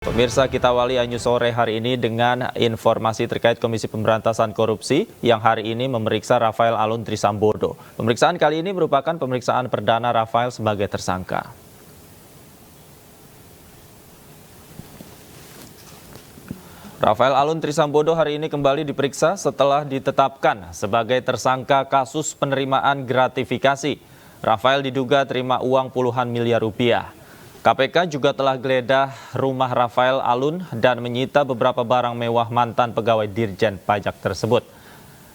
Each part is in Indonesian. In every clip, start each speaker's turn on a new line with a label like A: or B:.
A: Pemirsa, kita awali Anju Sore hari ini dengan informasi terkait Komisi Pemberantasan Korupsi yang hari ini memeriksa Rafael Alun Trisambodo. Pemeriksaan kali ini merupakan pemeriksaan perdana Rafael sebagai tersangka. Rafael Alun Trisambodo hari ini kembali diperiksa setelah ditetapkan sebagai tersangka kasus penerimaan gratifikasi. Rafael diduga terima uang puluhan miliar rupiah. KPK juga telah geledah rumah Rafael Alun dan menyita beberapa barang mewah mantan pegawai Dirjen Pajak tersebut.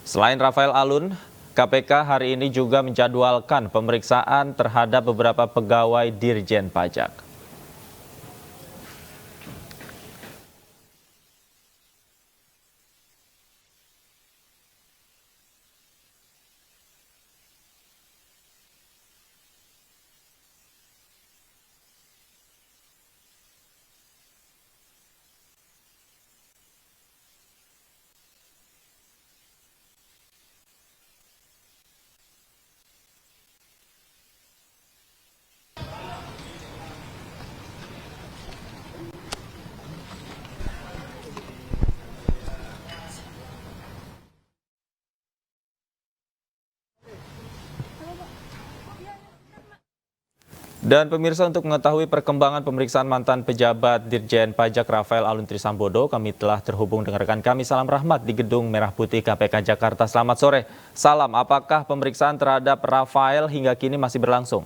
A: Selain Rafael Alun, KPK hari ini juga menjadwalkan pemeriksaan terhadap beberapa pegawai Dirjen Pajak. Dan pemirsa, untuk mengetahui perkembangan pemeriksaan mantan pejabat Dirjen Pajak Rafael Alun Trisambodo, kami telah terhubung dengan rekan kami Salam Rahmat di Gedung Merah Putih KPK Jakarta. Selamat sore. Salam, apakah pemeriksaan terhadap Rafael hingga kini masih berlangsung?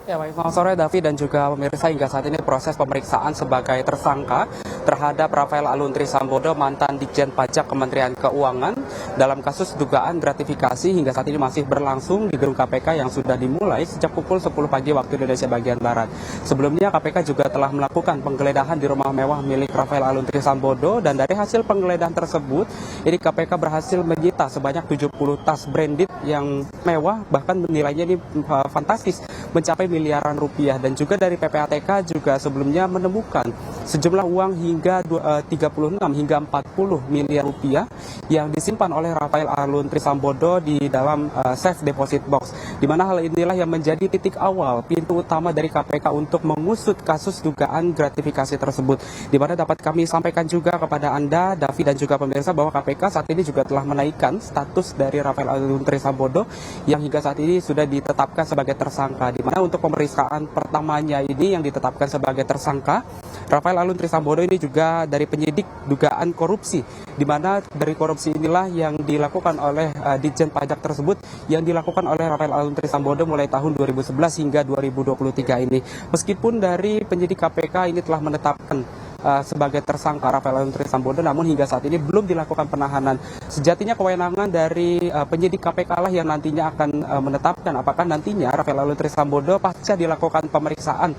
B: Ya, baik, selamat sore Davi dan juga pemirsa. Hingga saat ini proses pemeriksaan sebagai tersangka terhadap Rafael Alun Trisambodo, mantan Ditjen Pajak Kementerian Keuangan, dalam kasus dugaan gratifikasi hingga saat ini masih berlangsung di gedung KPK yang sudah dimulai sejak pukul 10 pagi waktu Indonesia bagian Barat. Sebelumnya KPK juga telah melakukan penggeledahan di rumah mewah milik Rafael Alun Trisambodo, dan dari hasil penggeledahan tersebut, ini KPK berhasil menyita sebanyak 70 tas branded yang mewah, bahkan nilainya ini fantastis, mencapai miliaran rupiah. Dan juga dari PPATK juga sebelumnya menemukan sejumlah uang hingga 36 hingga 40 miliar rupiah yang disimpan oleh Rafael Alun Trisambodo di dalam safe deposit box. Di mana hal inilah yang menjadi titik awal, pintu utama dari KPK untuk mengusut kasus dugaan gratifikasi tersebut. Di mana dapat kami sampaikan juga kepada Anda, Davi dan juga pemirsa, bahwa KPK saat ini juga telah menaikkan status dari Rafael Alun Trisambodo yang hingga saat ini sudah ditetapkan sebagai tersangka. Di mana untuk pemeriksaan pertamanya ini yang ditetapkan sebagai tersangka, Rafael Alun Trisambodo ini juga dari penyidik dugaan korupsi, di mana dari korupsi inilah yang dilakukan oleh Ditjen Pajak tersebut, yang dilakukan oleh Rafael Alun Trisambodo mulai tahun 2011 hingga 2023 ini. Meskipun dari penyidik KPK ini telah menetapkan sebagai tersangka Rafael Alun Trisambodo, namun hingga saat ini belum dilakukan penahanan. Sejatinya kewenangan dari penyidik KPK lah yang nantinya akan menetapkan apakah nantinya Rafael Alun Trisambodo pasca dilakukan pemeriksaan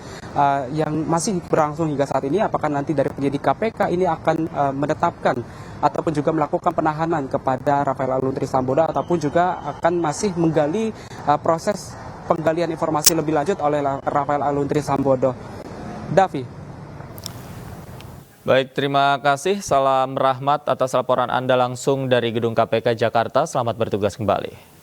B: yang masih berlangsung hingga saat ini, apakah nanti dari penyidik KPK ini akan menetapkan ataupun juga melakukan penahanan kepada Rafael Alun Trisambodo, ataupun juga akan masih menggali proses penggalian informasi lebih lanjut oleh Rafael Alun Trisambodo. Davi.
A: Baik, terima kasih. Salam Rahmat atas laporan Anda langsung dari Gedung KPK Jakarta. Selamat bertugas kembali.